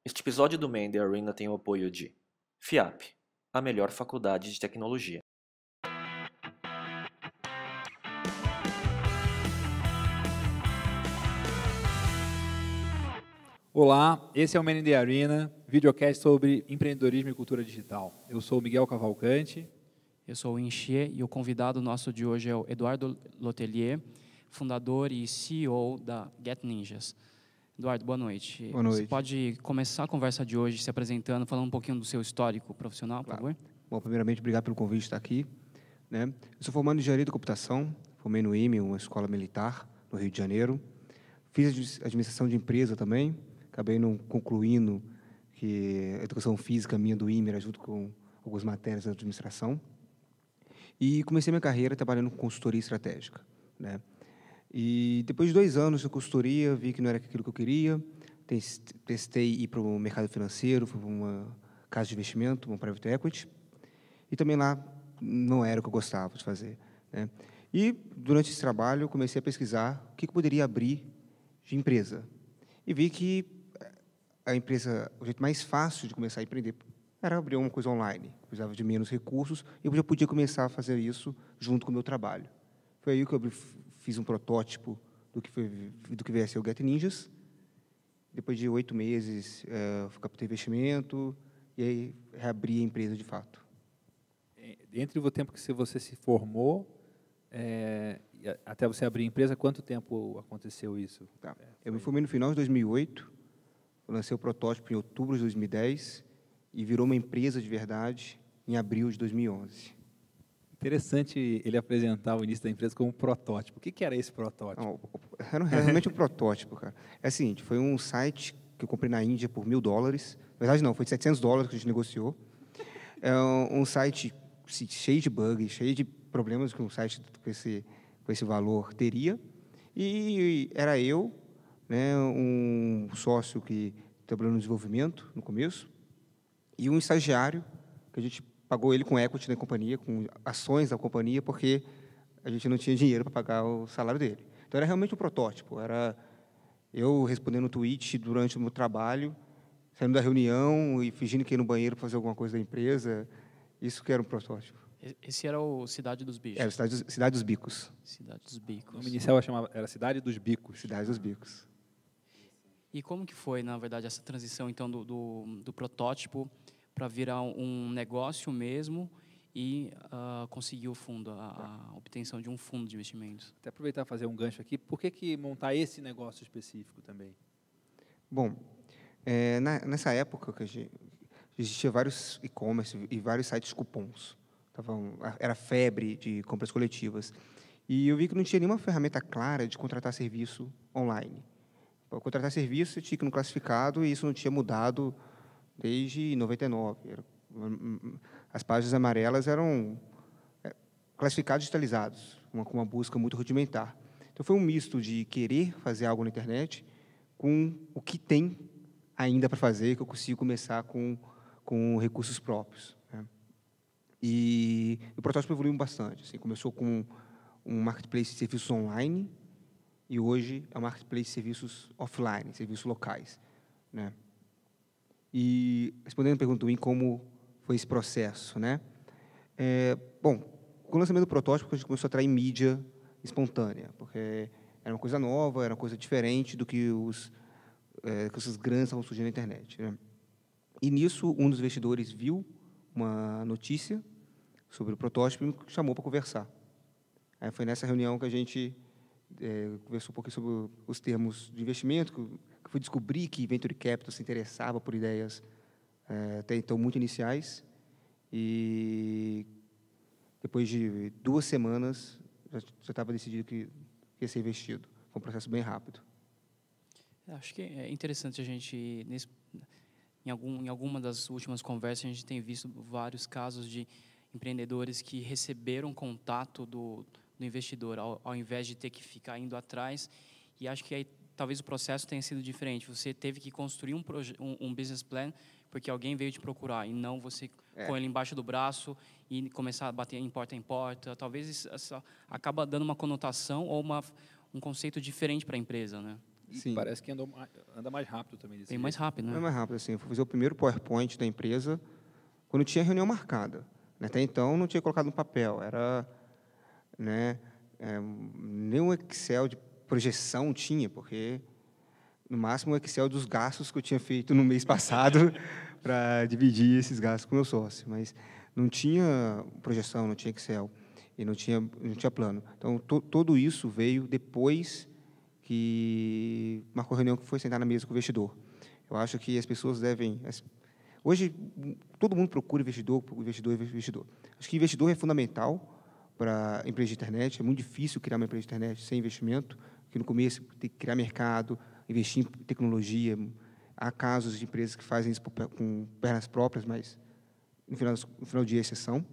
Este episódio do Man the Arena tem o apoio de FIAP, a melhor faculdade de tecnologia. Olá, esse é o Man in the Arena, videocast sobre empreendedorismo e cultura digital. Eu sou o Miguel Cavalcante. Eu sou o Inchê e o convidado nosso de hoje é o Eduardo Lotelier, fundador e CEO da Get Ninjas. Eduardo, boa noite. Boa noite. Você pode começar a conversa de hoje se apresentando, falando um pouquinho do seu histórico profissional, por favor? Bom, primeiramente, obrigado pelo convite de estar aqui. Eu sou formado em Engenharia da Computação, formei no IME, uma escola militar, no Rio de Janeiro. Fiz administração de empresa também, acabei não concluindo que a educação física minha do IME era junto com algumas matérias da administração. E comecei minha carreira trabalhando com consultoria estratégica. E depois de 2 anos de consultoria, vi que não era aquilo que eu queria, testei ir para o mercado financeiro, fui para uma casa de investimento, uma private equity, e também lá não era o que eu gostava de fazer. E, durante esse trabalho, eu comecei a pesquisar o que eu poderia abrir de empresa. E vi que o jeito mais fácil de começar a empreender era abrir uma coisa online. Precisava de menos recursos e eu já podia começar a fazer isso junto com o meu trabalho. Foi aí que eu fiz um protótipo do que veio a ser o Get Ninjas. Depois de 8 meses, captei investimento e aí reabri a empresa de fato. Entre o tempo que você se formou até você abrir a empresa, quanto tempo aconteceu isso? Tá. Eu me formei no final de 2008, lancei o protótipo em outubro de 2010 e virou uma empresa de verdade em abril de 2011. Interessante ele apresentar o início da empresa como um protótipo. O que era esse protótipo? Não, era realmente um protótipo, cara. É o seguinte, foi um site que eu comprei na Índia por $1.000. Na verdade, não, foi de $700 que a gente negociou. É um site cheio de bugs, cheio de problemas que um site com esse valor teria. E era eu, um sócio que trabalhou no desenvolvimento no começo, e um estagiário, que a gente pagou ele com equity na companhia, com ações da companhia, porque a gente não tinha dinheiro para pagar o salário dele. Então, era realmente um protótipo. Era eu respondendo tweet durante o meu trabalho, saindo da reunião e fingindo que ia no banheiro para fazer alguma coisa da empresa. Isso que era um protótipo. Esse era o Cidade dos Bichos. Era Cidade dos Bicos. Cidade dos O Bicos. nome inicial era Cidade dos Bicos. Cidade dos Bicos. E como que foi, na verdade, essa transição então do protótipo para virar um negócio mesmo e conseguir o fundo, a obtenção de um fundo de investimentos? Até aproveitar e fazer um gancho aqui. Por que montar esse negócio específico também? Bom, nessa época que existia vários e-commerce e vários sites de cupons. Era febre de compras coletivas. E eu vi que não tinha nenhuma ferramenta clara de contratar serviço online. Para contratar serviço, você tinha que ir no classificado e isso não tinha mudado desde 99. As páginas amarelas eram classificados digitalizados, com uma busca muito rudimentar. Então, foi um misto de querer fazer algo na internet com o que tem ainda para fazer, que eu consigo começar com recursos próprios. E o protótipo evoluiu bastante. Assim, começou com um marketplace de serviços online e hoje é um marketplace de serviços offline, serviços locais. E, respondendo a pergunta em como foi esse processo, bom, com o lançamento do protótipo, a gente começou a atrair mídia espontânea, porque era uma coisa nova, era uma coisa diferente do que esses grandes estavam surgindo na internet. E, nisso, um dos investidores viu uma notícia sobre o protótipo e me chamou para conversar. Aí foi nessa reunião que a gente conversou um pouquinho sobre os termos de investimento, que fui descobrir que Venture Capital se interessava por ideias até então muito iniciais. E depois de 2 semanas, já estava decidido que ia ser investido. Foi um processo bem rápido. Acho que é interessante a gente, em alguma das últimas conversas, a gente tem visto vários casos de empreendedores que receberam contato do investidor, ao invés de ter que ficar indo atrás. E acho que aí, talvez o processo tenha sido diferente. Você teve que construir um business plan porque alguém veio te procurar, e não você com ele embaixo do braço e começar a bater em porta. Talvez isso acaba dando uma conotação ou um conceito diferente para a empresa, né? E Sim. parece que anda mais rápido também. Desse Bem mais jeito. rápido, É né? mais rápido, assim. Eu fui fazer o primeiro PowerPoint da empresa quando tinha reunião marcada. Até então, não tinha colocado no papel. Era, né, nem um Excel de projeção tinha, porque, no máximo, o Excel dos gastos que eu tinha feito no mês passado para dividir esses gastos com o meu sócio. Mas não tinha projeção, não tinha Excel e não tinha plano. Então, tudo isso veio depois que marcou a reunião, que foi sentar na mesa com o investidor. Eu acho que as pessoas devem... Hoje, todo mundo procura investidor. Acho que investidor é fundamental para a empresa de internet. É muito difícil criar uma empresa de internet sem investimento, porque no começo tem que criar mercado, investir em tecnologia. Há casos de empresas que fazem isso com pernas próprias, mas, no final do dia, é exceção.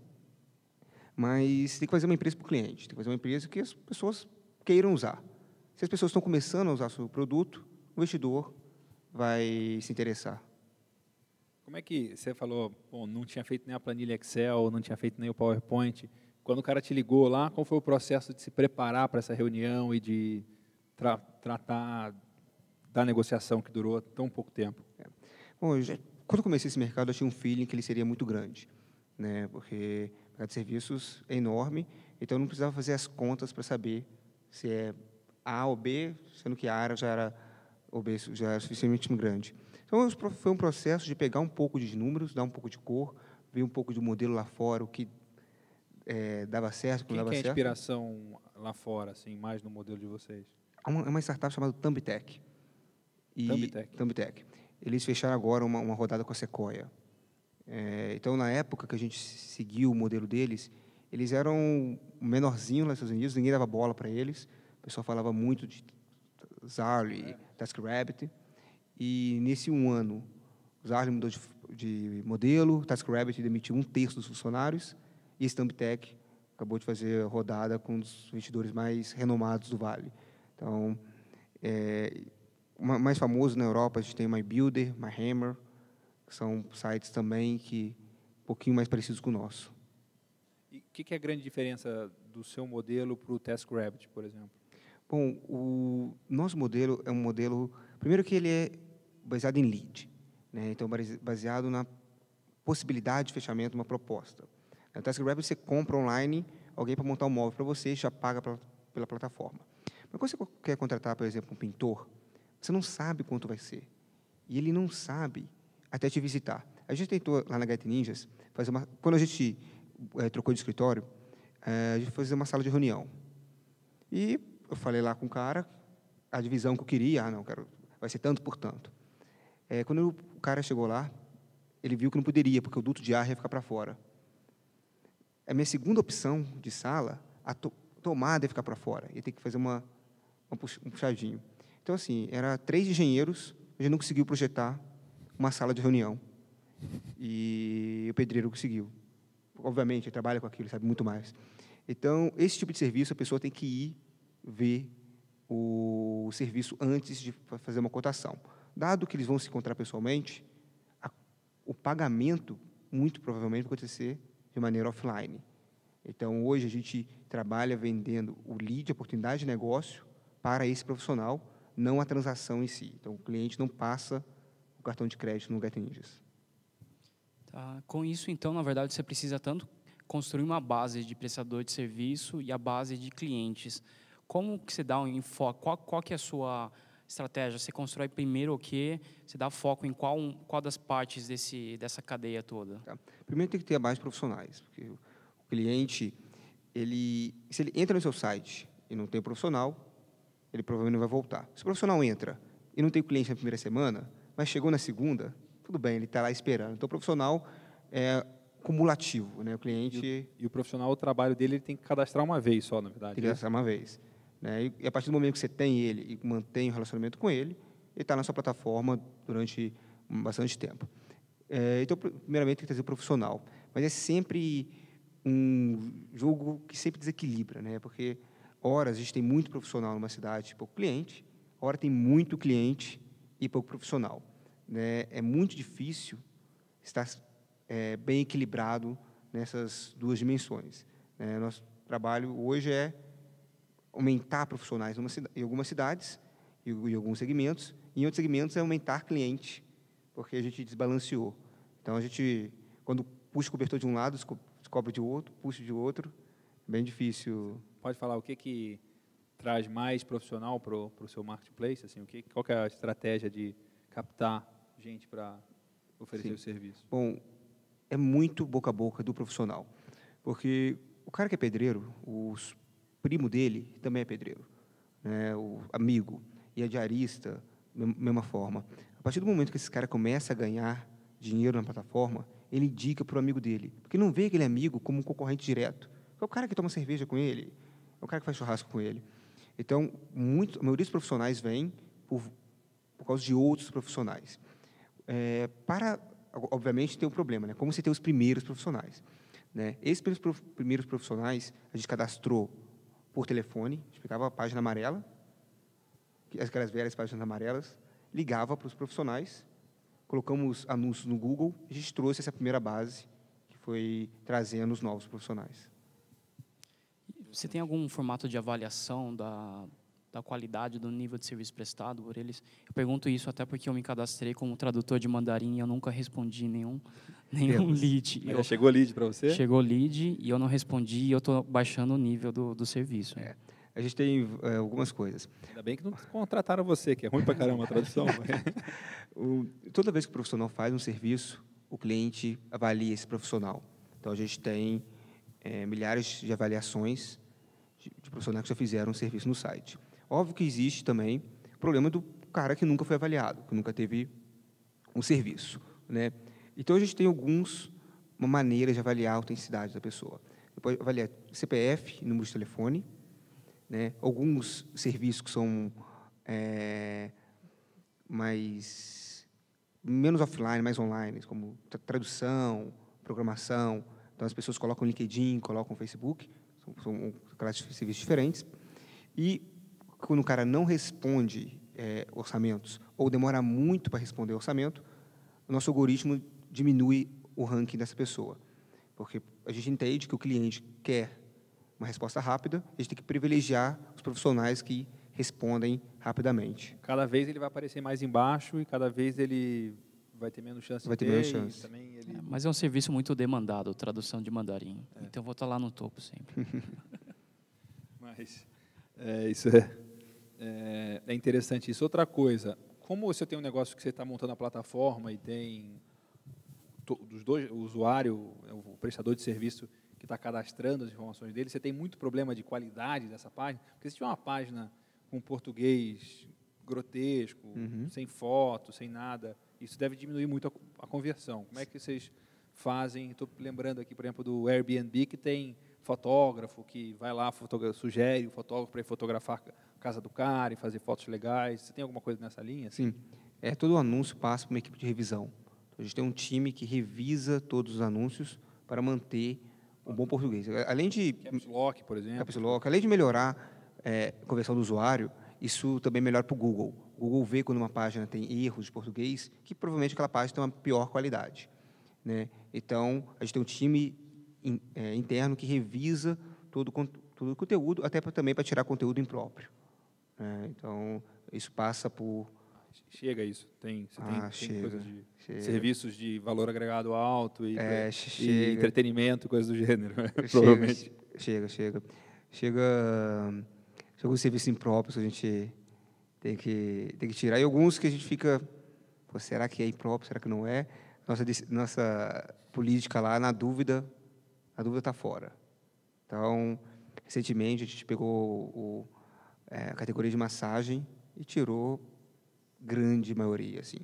Mas tem que fazer uma empresa para o cliente, tem que fazer uma empresa que as pessoas queiram usar. Se as pessoas estão começando a usar o seu produto, o investidor vai se interessar. Como é que você falou, bom, não tinha feito nem a planilha Excel, não tinha feito nem o PowerPoint. Quando o cara te ligou lá, qual foi o processo de se preparar para essa reunião e de tratar da negociação que durou tão pouco tempo? Bom, quando eu comecei esse mercado, eu tinha um feeling que ele seria muito grande, né? Porque o mercado de serviços é enorme, então eu não precisava fazer as contas para saber se é A ou B, sendo que a área já era suficientemente grande. Então, foi um processo de pegar um pouco de números, dar um pouco de cor, ver um pouco de modelo lá fora, o que dava certo, o que não dava Quem é a certo. inspiração lá fora, assim, mais no modelo de vocês? É uma startup chamada Thumbtack. Thumbtack. Eles fecharam agora uma rodada com a Sequoia. Então, na época que a gente seguiu o modelo deles, eles eram menorzinhos nos Estados Unidos, ninguém dava bola para eles. O pessoal falava muito de Zarly, TaskRabbit. E, nesse um ano, o Zarly mudou de modelo, TaskRabbit demitiu 1/3 dos funcionários, e esse Thumbtack acabou de fazer rodada com um dos investidores mais renomados do Vale. Então, mais famoso na Europa, a gente tem o MyBuilder, MyHammer, que são sites também um pouquinho mais parecidos com o nosso. E o que é a grande diferença do seu modelo para o TaskRabbit, por exemplo? Bom, o nosso modelo é um modelo, primeiro que ele é baseado em lead, né? Então, baseado na possibilidade de fechamento de uma proposta. No TaskRabbit, você compra online alguém para montar um móvel para você e já paga pela plataforma. Mas quando você quer contratar, por exemplo, um pintor, você não sabe quanto vai ser. E ele não sabe até te visitar. A gente tentou, lá na Get Ninjas, quando a gente trocou de escritório, a gente foi fazer uma sala de reunião. E eu falei lá com o cara, a divisão que eu queria, vai ser tanto por tanto. Quando o cara chegou lá, ele viu que não poderia, porque o duto de ar ia ficar para fora. A minha segunda opção de sala, a tomada ia ficar para fora, ia ter que fazer um puxadinho. Então, assim, era 3 engenheiros, a gente não conseguiu projetar uma sala de reunião. E o pedreiro conseguiu. Obviamente, ele trabalha com aquilo, sabe muito mais. Então, esse tipo de serviço, a pessoa tem que ir ver o serviço antes de fazer uma cotação. Dado que eles vão se encontrar pessoalmente, o pagamento, muito provavelmente, vai acontecer de maneira offline. Então, hoje, a gente trabalha vendendo o lead, a oportunidade de negócio, para esse profissional, não a transação em si. Então, o cliente não passa o cartão de crédito no Get Ninjas. Tá. Com isso, então, na verdade, você precisa tanto construir uma base de prestador de serviço e a base de clientes. Como que você dá um enfoque? Qual que é a sua estratégia? Você constrói primeiro o quê? Você dá foco em qual das partes dessa cadeia toda? Tá. Primeiro tem que ter a base de profissionais, porque o cliente, se ele entra no seu site e não tem o profissional, ele provavelmente não vai voltar. Se o profissional entra e não tem o cliente na primeira semana, mas chegou na segunda, tudo bem, ele está lá esperando. Então, o profissional é cumulativo, né? O cliente... E o profissional, o trabalho dele, ele tem que cadastrar uma vez só, na verdade. Tem que cadastrar uma vez. Né? E a partir do momento que você tem ele e mantém o relacionamento com ele, ele está na sua plataforma durante bastante tempo. Então, primeiramente, tem que trazer o profissional. Mas é sempre um jogo que sempre desequilibra, né? Porque, horas, a gente tem muito profissional numa cidade e pouco cliente, hora tem muito cliente e pouco profissional. Né? É muito difícil estar bem equilibrado nessas duas dimensões. Né? Nosso trabalho hoje é aumentar profissionais em algumas cidades em alguns segmentos. Em outros segmentos, é aumentar cliente, porque a gente desbalanceou. Então, a gente, quando puxa o cobertor de um lado, descobre de outro, puxa de outro, bem difícil. Pode falar o que traz mais profissional para o seu marketplace? Assim, qual que é a estratégia de captar gente para oferecer Sim. o serviço? Bom, é muito boca a boca do profissional, porque o cara que é pedreiro, o primo dele também é pedreiro, né? O amigo e a diarista, mesma forma. A partir do momento que esse cara começa a ganhar dinheiro na plataforma, ele indica para o amigo dele, porque não vê aquele amigo como um concorrente direto. É o cara que toma cerveja com ele, é o cara que faz churrasco com ele. Então, a maioria dos profissionais vem por causa de outros profissionais. Obviamente, tem um problema, né? Como você tem os primeiros profissionais, né? Esses primeiros profissionais, a gente cadastrou por telefone, a gente pegava a página amarela, aquelas velhas páginas amarelas, ligava para os profissionais, colocamos anúncios no Google, a gente trouxe essa primeira base, que foi trazendo os novos profissionais. Você tem algum formato de avaliação da qualidade do nível de serviço prestado por eles? Eu pergunto isso até porque eu me cadastrei como tradutor de mandarim e eu nunca respondi nenhum lead. Já chegou lead para você? Chegou lead e eu não respondi e eu estou baixando o nível do serviço. A gente tem algumas coisas. Ainda bem que não contrataram você, que é ruim para caramba a tradução. Toda vez que o profissional faz um serviço, o cliente avalia esse profissional. Então, a gente tem milhares de avaliações de profissionais que já fizeram um serviço no site. Óbvio que existe também o problema do cara que nunca foi avaliado, que nunca teve um serviço, né? Então, a gente tem uma maneira de avaliar a autenticidade da pessoa. Você pode avaliar CPF, número de telefone, né? Alguns serviços que são menos offline, mais online, como tradução, programação. Então, as pessoas colocam o LinkedIn, colocam o Facebook, são classes de serviços diferentes. E, quando o cara não responde orçamentos ou demora muito para responder orçamento, o nosso algoritmo diminui o ranking dessa pessoa. Porque a gente entende que o cliente quer uma resposta rápida, a gente tem que privilegiar os profissionais que respondem rapidamente. Cada vez ele vai aparecer mais embaixo e cada vez ele vai ter menos chance de ter. Menos chance. Também Mas é um serviço muito demandado, tradução de mandarim. Então, eu vou estar lá no topo sempre. Mas isso é interessante. Isso. Outra coisa, como você tem um negócio que você está montando a plataforma e tem dos dois, o usuário, o prestador de serviço que está cadastrando as informações dele, você tem muito problema de qualidade dessa página, porque se tiver uma página com português grotesco, sem foto, sem nada, isso deve diminuir muito a conversão. Como é que vocês fazem? Estou lembrando aqui, por exemplo, do Airbnb, que tem fotógrafo que vai lá, sugere o fotógrafo para ir fotografar a casa do cara e fazer fotos legais. Você tem alguma coisa nessa linha? Sim. Todo anúncio passa por uma equipe de revisão. Então, a gente tem um time que revisa todos os anúncios para manter um bom português. Além de Caps Lock, por exemplo. Caps Lock, além de melhorar a conversão do usuário, isso também melhora para o Google. O Google vê quando uma página tem erros de português, que provavelmente aquela página tem uma pior qualidade, né? Então, a gente tem um time interno que revisa todo o conteúdo, até também para tirar conteúdo impróprio, né? Então, isso passa por... Chega isso. Tem coisas de chega. Serviços de valor agregado alto e chega. entretenimento, coisas do gênero, provavelmente. Chega alguns serviços impróprios que a gente tem que tirar. E alguns que a gente fica, será que é impróprio, será que não é? Nossa política lá, na dúvida, a dúvida está fora. Então, recentemente, a gente pegou a categoria de massagem e tirou grande maioria, assim.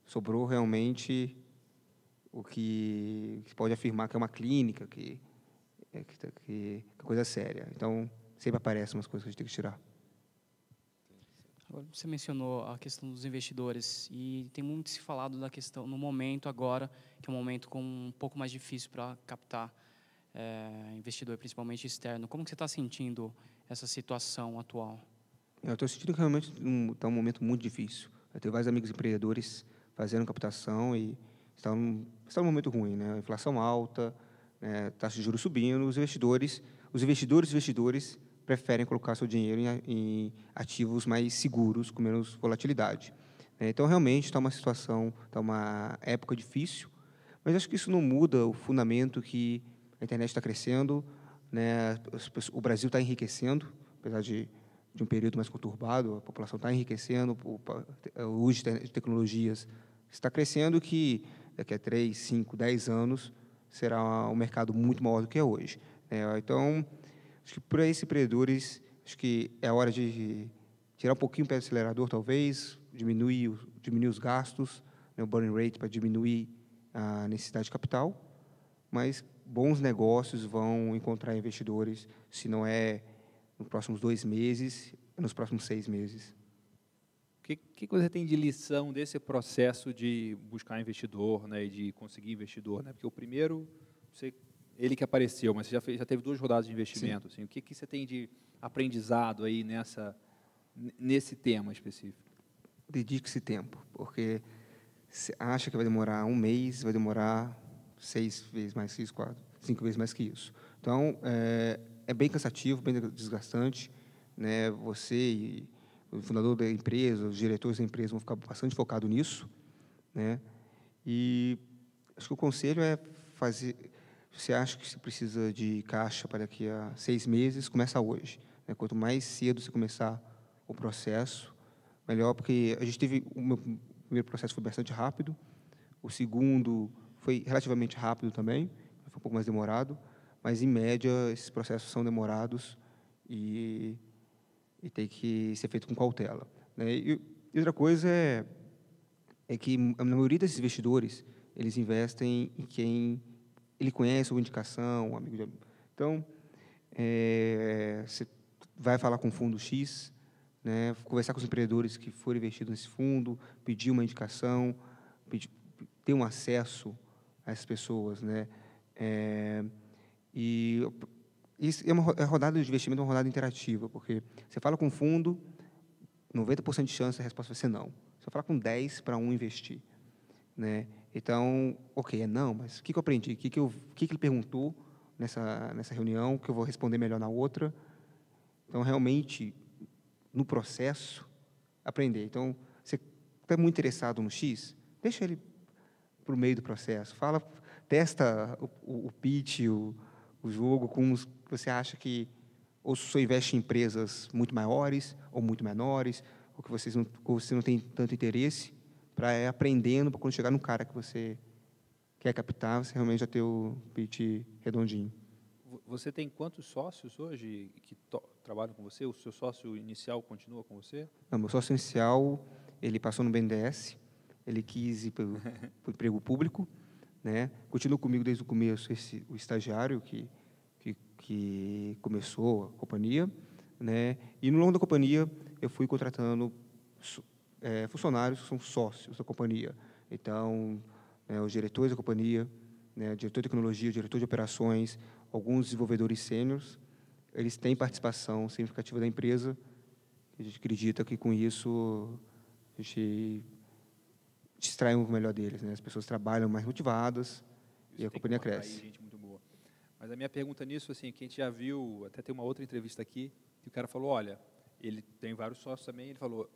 Sobrou realmente o que pode afirmar que é uma clínica, que é coisa séria. Então, sempre aparecem umas coisas que a gente tem que tirar. Agora, você mencionou a questão dos investidores e tem muito se falado da questão no momento agora, que é um momento um pouco mais difícil para captar investidor, principalmente externo. Como que você está sentindo essa situação atual? Eu estou sentindo que realmente está um momento muito difícil. Eu tenho vários amigos empreendedores fazendo captação e está num momento ruim, né? A inflação alta, taxa de juros subindo, os investidores preferem colocar seu dinheiro em ativos mais seguros, com menos volatilidade. Então, realmente, está uma situação, está uma época difícil, mas acho que isso não muda o fundamento que a internet está crescendo, né? O Brasil está enriquecendo, apesar de um período mais conturbado, a população está enriquecendo, o uso de tecnologias está crescendo, que daqui a 3, 5, 10 anos será um mercado muito maior do que é hoje. Então, acho que para esses empreendedores, acho que é hora de tirar um pouquinho o pé do acelerador, talvez, diminuir os gastos, né, o burn rate, para diminuir a necessidade de capital, mas bons negócios vão encontrar investidores, se não é nos próximos 2 meses, nos próximos 6 meses. O que você tem de lição desse processo de buscar investidor, né, e de conseguir investidor? Né? Porque o primeiro, ele que apareceu, mas você já teve 2 rodadas de investimento. Assim, o que você tem de aprendizado aí nesse tema específico? Dedique-se tempo, porque você acha que vai demorar 1 mês, vai demorar 6 vezes mais que isso, 5 vezes mais que isso. Então, é bem cansativo, bem desgastante, né? Você e o fundador da empresa, os diretores da empresa vão ficar bastante focados nisso, né? E acho que o conselho é fazer. Você acha que você precisa de caixa para daqui a 6 meses, começa hoje, né? Quanto mais cedo você começar o processo, melhor, porque a gente teve o meu primeiro processo foi bastante rápido, o segundo foi relativamente rápido também, foi um pouco mais demorado, mas em média esses processos são demorados e tem que ser feito com cautela, né? E outra coisa é que a maioria desses investidores eles investem em quem ele conhece ou indicação, um amigo de... Então, você vai falar com o fundo X, né, conversar com os empreendedores que foram investidos nesse fundo, pedir uma indicação, ter um acesso a essas pessoas, né? E isso a rodada de investimento é uma rodada interativa, porque você fala com o fundo, 90% de chance a resposta vai ser não. Você fala com 10 para um investir, né? Então, ok, é não, mas o que eu aprendi? O que ele perguntou nessa reunião que eu vou responder melhor na outra? Então, realmente, no processo, aprender. Então, você está muito interessado no X, deixa ele para o meio do processo. Testa o pitch, o jogo com os que você acha que ou só investe em empresas muito maiores ou muito menores, ou que você não tem tanto interesse, para ir aprendendo, para quando chegar no cara que você quer captar, você realmente já ter o pitch redondinho. Você tem quantos sócios hoje que trabalham com você? O seu sócio inicial continua com você? Não, meu sócio inicial, ele passou no BNDES, ele quis ir para o emprego público, né? Continua comigo desde o começo o estagiário que começou a companhia, né? E no longo da companhia eu fui contratando funcionários que são sócios da companhia. Então, os diretores da companhia, né, diretor de tecnologia, diretor de operações, alguns desenvolvedores sêniores, eles têm participação significativa da empresa. A gente acredita que, com isso, a gente distrai um melhor deles, né? As pessoas trabalham mais motivadas e a companhia cresce. Gente muito boa. Mas a minha pergunta nisso, assim, que a gente já viu, até tem uma outra entrevista aqui, que o cara falou, olha, ele tem vários sócios também, ele falou,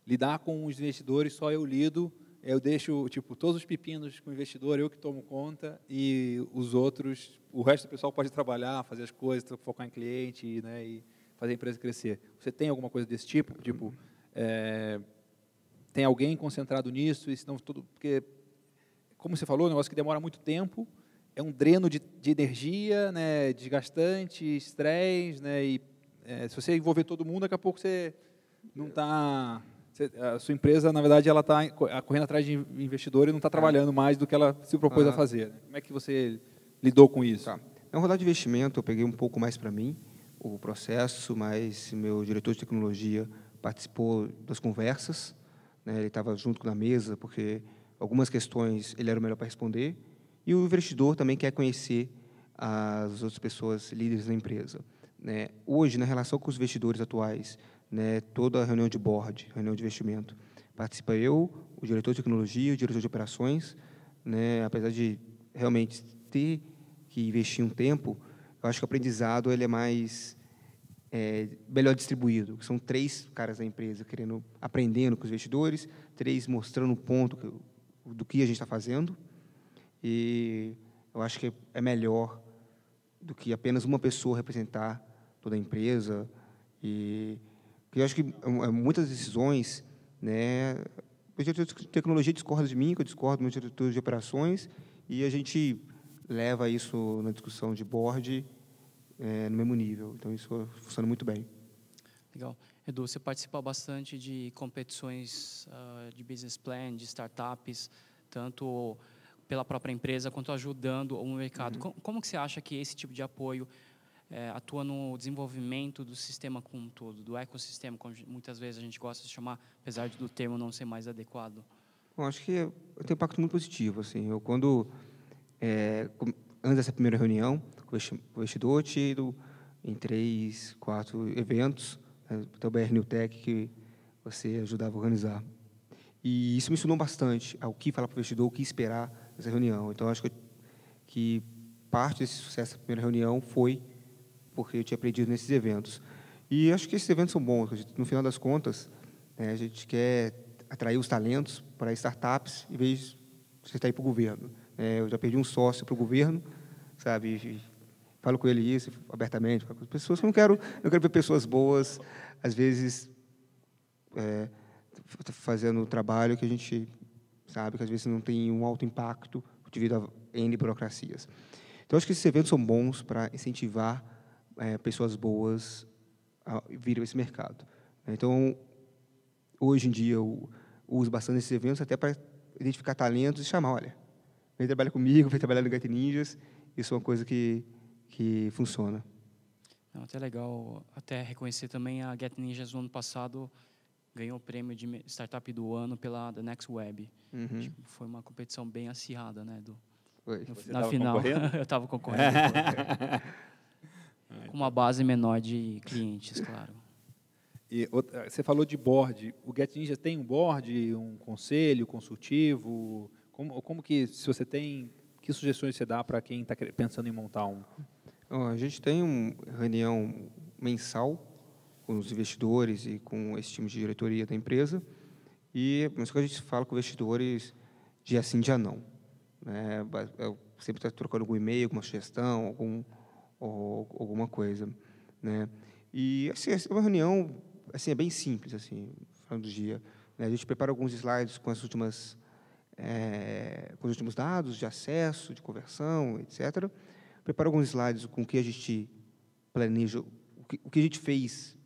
lidar com os investidores só eu lido, eu deixo, tipo, todos os pepinos com o investidor, eu que tomo conta, e os outros, o resto do pessoal pode trabalhar, fazer as coisas, focar em cliente, né, e fazer a empresa crescer. Você tem alguma coisa desse tipo? Tipo, tem alguém concentrado nisso, e senão tudo, porque, como você falou, é um negócio que demora muito tempo, é um dreno de energia, né, desgastante, estresse, né, e se você envolver todo mundo, daqui a pouco você não está... A sua empresa, na verdade, ela está correndo atrás de investidor e não está trabalhando mais do que ela se propôs a fazer. Né? Como é que você lidou com isso? Tá. Na rodada de investimento, eu peguei um pouco mais para mim o processo, mas meu diretor de tecnologia participou das conversas, né? Ele estava junto na mesa, porque algumas questões ele era o melhor para responder, e o investidor também quer conhecer as outras pessoas líderes da empresa, né? Hoje, na relação com os investidores atuais, né, toda a reunião de board, reunião de investimento, participa eu, o diretor de tecnologia, o diretor de operações, né, apesar de realmente ter que investir um tempo, eu acho que o aprendizado ele é mais melhor distribuído, que são 3 caras da empresa aprendendo com os investidores, 3 mostrando o ponto do que a gente está fazendo, e eu acho que é melhor do que apenas uma pessoa representar toda a empresa. E eu acho que muitas decisões, né, o diretor de tecnologia discorda de mim, que eu discordo do meu diretor de operações, e a gente leva isso na discussão de board no mesmo nível. Então, isso funciona muito bem. Legal. Edu, você participa bastante de competições de business plan, de startups, tanto pela própria empresa quanto ajudando o mercado. Como que você acha que esse tipo de apoio atua no desenvolvimento do sistema como um todo, do ecossistema, como muitas vezes a gente gosta de chamar, apesar do termo não ser mais adequado? Bom, acho que tem um impacto muito positivo. Assim, antes dessa primeira reunião com o investidor, eu tinha ido em 3, 4 eventos, até o BR New Tech, que você ajudava a organizar. E isso me ensinou bastante ao que falar para o investidor, o que esperar dessa reunião. Então, acho que parte desse sucesso da primeira reunião foi porque eu tinha aprendido nesses eventos. E acho que esses eventos são bons. No final das contas, a gente quer atrair os talentos para startups, em vez de você estar aí para o governo. Eu já perdi um sócio para o governo, sabe? E falo com ele isso abertamente, com as pessoas que eu quero ver pessoas boas, às vezes fazendo um trabalho que a gente sabe que às vezes não tem um alto impacto devido a N burocracias. Então, acho que esses eventos são bons para incentivar pessoas boas a vir a esse mercado. Então, hoje em dia, eu uso bastante esses eventos até para identificar talentos e chamar, olha, vem trabalhar comigo, vem trabalhar no Get Ninjas. Isso é uma coisa que funciona. Não, até legal até reconhecer também a Get Ninjas no ano passado ganhou o prêmio de Startup do Ano pela The Next Web. Foi uma competição bem acirrada, né, Edu? Na final, eu estava concorrendo. Com uma base menor de clientes, claro. E você falou de board. O Get Ninja tem um board, um conselho consultivo? Como que, se você tem, que sugestões você dá para quem está pensando em montar um? A gente tem uma reunião mensal com os investidores e com esse time de diretoria da empresa, e a gente fala com investidores dia sim, dia não. Eu sempre estou trocando algum e-mail, alguma sugestão, alguma coisa. Né? E assim, é uma reunião assim, é bem simples, assim, falando do dia. A gente prepara alguns slides com os últimos dados de acesso, de conversão, etc. Prepara alguns slides com o que a gente planeja, o que a gente fez,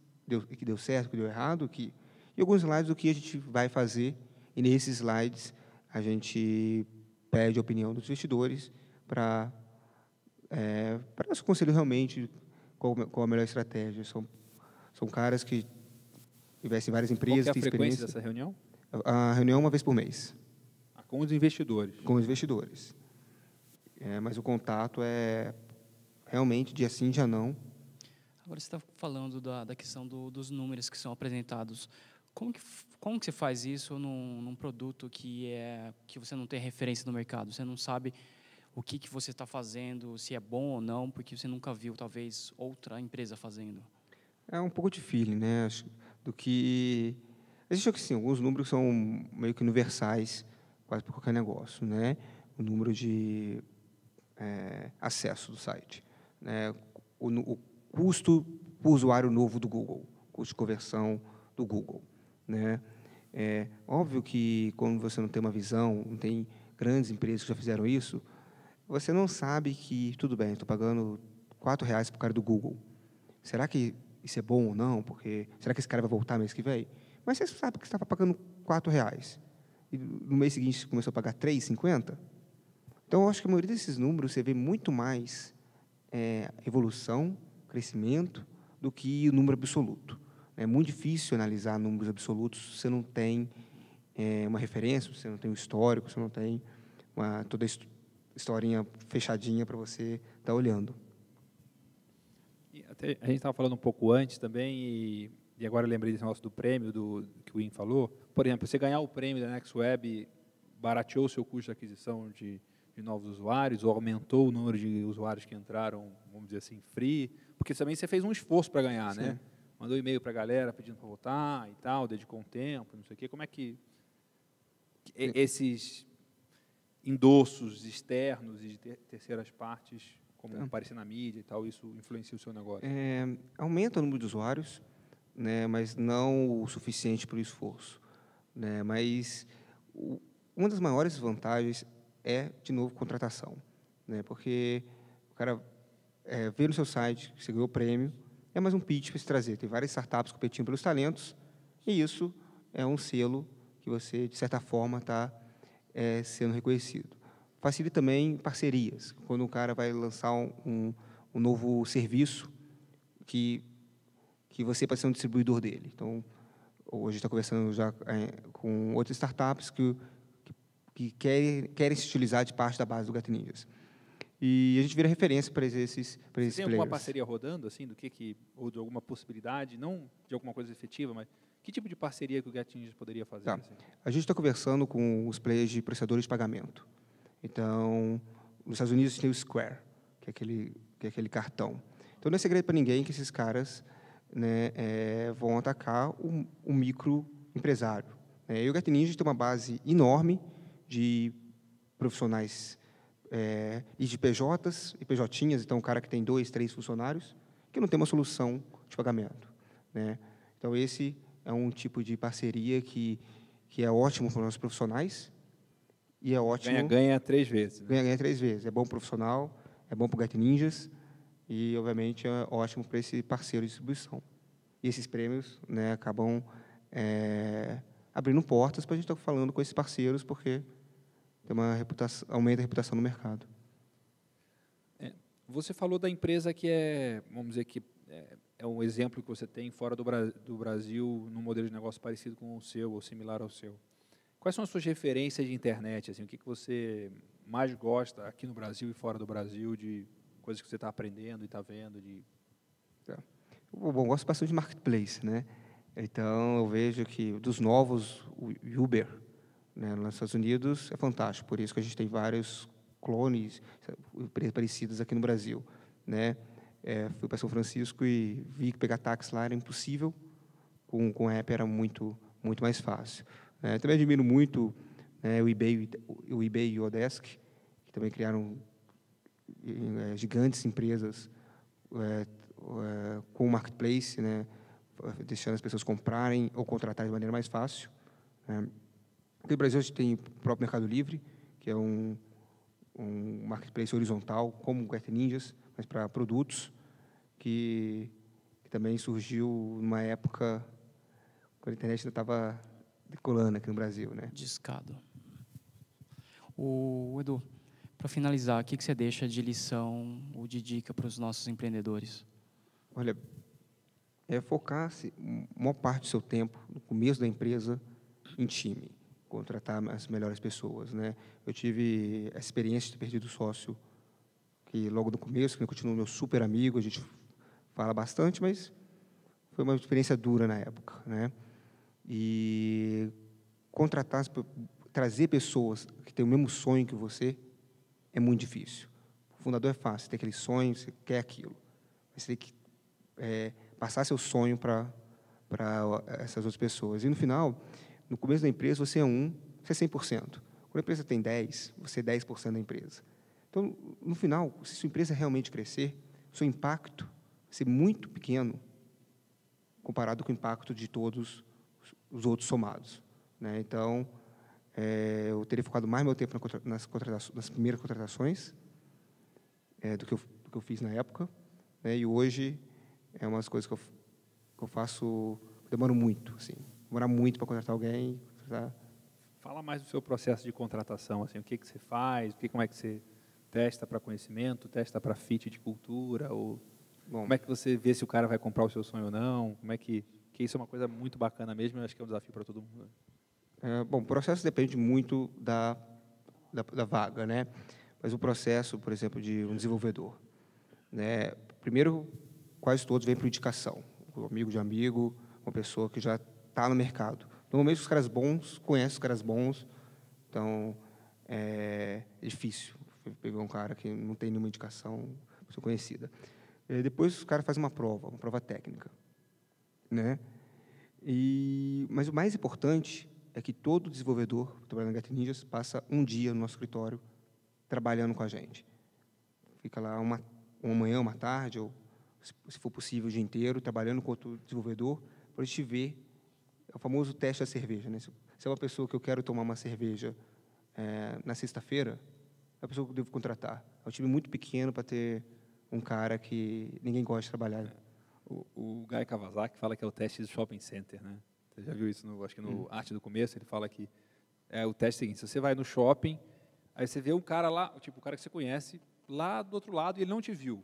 que deu certo, que deu errado, e alguns slides do que a gente vai fazer. E nesses slides a gente pede a opinião dos investidores para nosso conselho realmente qual a melhor estratégia. São caras que investem em várias empresas. Qual que é a frequência dessa reunião? A reunião é uma vez por mês. Com os investidores? Com os investidores. Mas o contato é realmente dia sim, dia não. Agora, você está falando da questão dos números que são apresentados. Como que você faz isso num produto que você não tem referência no mercado? Você não sabe o que você está fazendo, se é bom ou não, porque você nunca viu, talvez, outra empresa fazendo. É um pouco de feeling, né? Do que... Existe, assim, alguns números que são meio que universais, quase para qualquer negócio, né? O número de acesso do site, né? O custo por usuário novo do Google, custo de conversão do Google, né? É óbvio que, quando você não tem uma visão, não tem grandes empresas que já fizeram isso, você não sabe que, tudo bem, estou pagando R$4 para o cara do Google. Será que isso é bom ou não? Porque, será que esse cara vai voltar mês que vem? Mas você sabe que você estava pagando R$4. E no mês seguinte você começou a pagar R$3,50? Então, eu acho que a maioria desses números você vê muito mais evolução, crescimento, do que o número absoluto. É muito difícil analisar números absolutos se você não tem uma referência, se você não tem um histórico, se você não tem toda a historinha fechadinha para você estar olhando. A gente estava falando um pouco antes também, e agora eu lembrei desse negócio do prêmio que o Win falou. Por exemplo, você ganhar o prêmio da NextWeb, barateou o seu custo de aquisição de novos usuários, ou aumentou o número de usuários que entraram, vamos dizer assim, free, Porque também você fez um esforço para ganhar, Sim. né? Mandou e-mail para a galera pedindo para votar e tal, dedicou um tempo, não sei o quê. Como é que esses endossos externos e de terceiras partes, como aparecer na mídia e tal, isso influencia o seu negócio? Aumenta o número de usuários, né, mas não o suficiente para o esforço, né? Mas uma das maiores vantagens é, de novo, contratação, né? Porque o cara vê no seu site que você ganhou o prêmio, é mais um pitch para se trazer. Tem várias startups competindo pelos talentos, e isso é um selo que você, de certa forma, está sendo reconhecido. Facilita também parcerias. Quando um cara vai lançar um novo serviço, que você pode ser um distribuidor dele. Então, hoje está conversando já com outras startups que querem se utilizar de parte da base do Gato Ninjas. E a gente vira referência para esses Você tem alguma players. parceria rodando, assim, ou de alguma possibilidade, não de alguma coisa efetiva, mas que tipo de parceria que o Gatinhos poderia fazer? Tá. Assim? A gente está conversando com os players de processadores de pagamento. Então, nos Estados Unidos tem o Square, que é aquele cartão. Então, não é segredo para ninguém que esses caras, né, vão atacar o microempresário, né? E o Gato Ninja tem uma base enorme de profissionais e de PJs e PJinhas, então, um cara que tem 2, 3 funcionários, que não tem uma solução de pagamento, né? Então, esse é um tipo de parceria que é ótimo para os nossos profissionais e é ótimo... Ganha 3 vezes. Né? Ganha 3 vezes. É bom para o profissional, é bom para o Gato Ninjas e, obviamente, é ótimo para esse parceiro de distribuição. E esses prêmios, né, acabam abrindo portas para a gente estar falando com esses parceiros, porque tem uma reputação, aumenta a reputação no mercado. Você falou da empresa que vamos dizer que é um exemplo que você tem fora do Brasil, num modelo de negócio parecido com o seu ou similar ao seu. Quais são as suas referências de internet? Assim, o que você mais gosta aqui no Brasil e fora do Brasil de coisas que você está aprendendo e está vendo? Bom, eu gosto bastante de marketplace, né? Então, eu vejo que dos novos, o Uber, né, nos Estados Unidos, é fantástico. Por isso que a gente tem vários clones parecidos aqui no Brasil, né? Fui para São Francisco e vi que pegar táxi lá era impossível. Com a app era muito mais fácil. Também admiro muito o eBay e o Odesk, que também criaram gigantes empresas com o marketplace, né, deixando as pessoas comprarem ou contratarem de maneira mais fácil. Aqui no Brasil a gente tem o próprio Mercado Livre, que é um marketplace horizontal, como o Gato Ninjas, mas para produtos, que também surgiu numa época quando a internet ainda estava decolando aqui no Brasil, né? Discado. Edu, para finalizar, o que você deixa de lição ou de dica para os nossos empreendedores? Olha, focar-se a maior parte do seu tempo, no começo da empresa, em time, contratar as melhores pessoas, né? Eu tive a experiência de ter perdido sócio, que logo no começo, que continua meu super amigo, a gente fala bastante, mas foi uma experiência dura na época, né? E trazer pessoas que têm o mesmo sonho que você é muito difícil. O fundador é fácil, você tem aquele sonho, você quer aquilo. Mas você tem que passar seu sonho para essas outras pessoas. E, no final, no começo da empresa, você é 100%. Quando a empresa tem 10, você é 10% da empresa. Então, no final, se sua empresa realmente crescer, seu impacto vai ser muito pequeno comparado com o impacto de todos os outros somados, né? Então, eu teria focado mais meu tempo nas primeiras contratações do que eu fiz na época, né? E hoje é umas coisas que eu faço, demoro muito, assim, demorar muito para contratar alguém. Fala mais do seu processo de contratação, assim, o que você faz, como é que você testa para conhecimento, testa para fit de cultura, ou como é que você vê se o cara vai comprar o seu sonho ou não, como é que isso é uma coisa muito bacana mesmo, eu acho que é um desafio para todo mundo. Bom, o processo depende muito da vaga, né? Mas o processo, por exemplo, de um desenvolvedor, né? Primeiro, quase todos vêm por indicação, um amigo de amigo, uma pessoa que já está no mercado. Normalmente os caras bons conhecem os caras bons, então é difícil pegar um cara que não tem nenhuma indicação, pessoa conhecida. Depois, os caras fazem uma prova técnica, né? Mas o mais importante é que todo desenvolvedor que trabalha na Get Ninjas passa um dia no nosso escritório trabalhando com a gente. Fica lá uma manhã, uma tarde, ou, se for possível, o dia inteiro, trabalhando com outro desenvolvedor, para a gente ver o famoso teste da cerveja, né? Se é uma pessoa que eu quero tomar uma cerveja na sexta-feira, é a pessoa que eu devo contratar. É um time muito pequeno para ter um cara que ninguém gosta de trabalhar. O Guy Kawasaki fala que é o teste do shopping center, né? Você já viu isso, acho que no Arte do Começo, ele fala que o teste seguinte: se você vai no shopping, aí você vê um cara lá, tipo, o cara que você conhece, lá do outro lado, e ele não te viu.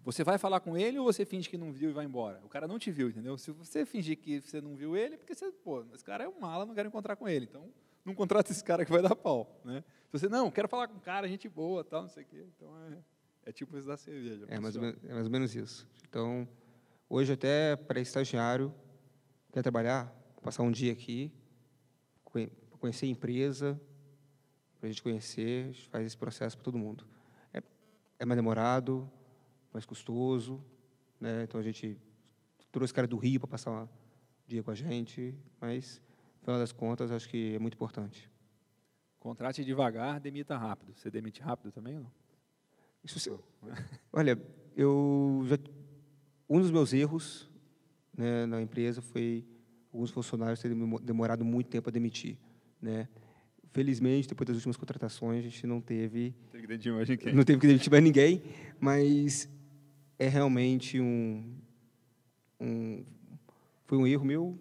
Você vai falar com ele ou você finge que não viu e vai embora? O cara não te viu, entendeu? Se você fingir que você não viu ele, é porque você, esse cara é um mala, não quero encontrar com ele. Então, não contrata esse cara que vai dar pau, né? Se você, não, quero falar com um cara, gente boa, tal, não sei o quê. Então, é tipo isso da cerveja. É mais ou menos isso. Então, hoje, até para estagiário, quer trabalhar, passar um dia aqui, conhecer a empresa, para a gente conhecer, a gente faz esse processo para todo mundo. É mais demorado, mais custoso, né? Então, a gente trouxe cara do Rio para passar um dia com a gente, mas, no final das contas, acho que é muito importante. Contrate devagar, demita rápido. Você demite rápido também ou não? Olha, um dos meus erros, né, na empresa foi alguns funcionários terem demorado muito tempo a demitir, né? Felizmente, depois das últimas contratações, a gente não teve que demitir mais ninguém, mas é realmente foi um erro meu,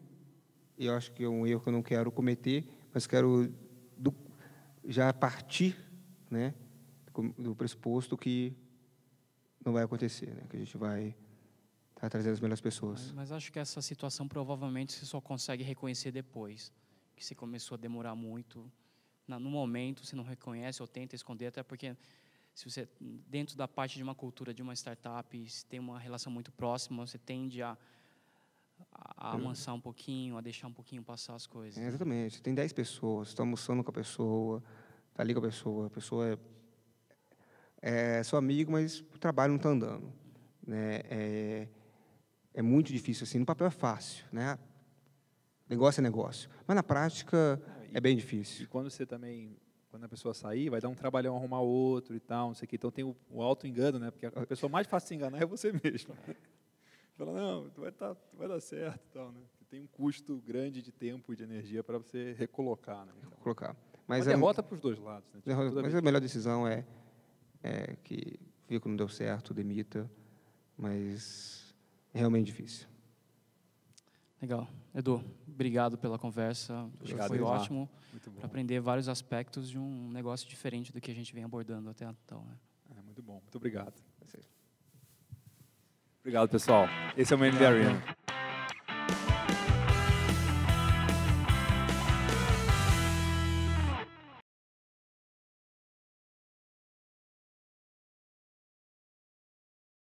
e eu acho que é um erro que eu não quero cometer, mas quero já partir, né, do pressuposto que não vai acontecer, né, que a gente vai estar trazendo as melhores pessoas. Mas acho que essa situação provavelmente você só consegue reconhecer depois, que você começou a demorar muito. No momento, você não reconhece ou tenta esconder, até porque se você, dentro da parte de uma cultura, de uma startup, se tem uma relação muito próxima, você tende a amansar um pouquinho, a deixar um pouquinho passar as coisas. Exatamente. Tem 10 pessoas, você está almoçando com a pessoa, está ali com a pessoa é seu amigo, mas o trabalho não está andando, né? É muito difícil assim. No papel é fácil, né? Negócio é negócio, mas na prática é bem difícil. E quando a pessoa sair, vai dar um trabalhão arrumar outro e tal, não sei o quê. Então tem o auto-engano, né? Porque a pessoa mais fácil de se enganar é você mesmo. Fala, não, vai dar certo e tal, né? Tem um custo grande de tempo e de energia para você recolocar, né? Então, colocar. Mas uma derrota para os dois lados, né? Mas a melhor decisão é que viu que não deu certo, demita, mas é realmente difícil. Legal. Edu, obrigado pela conversa. Foi ótimo para aprender vários aspectos de um negócio diferente do que a gente vem abordando até então. Né? Muito bom. Muito obrigado. Obrigado, pessoal. Esse é o Man in the Arena.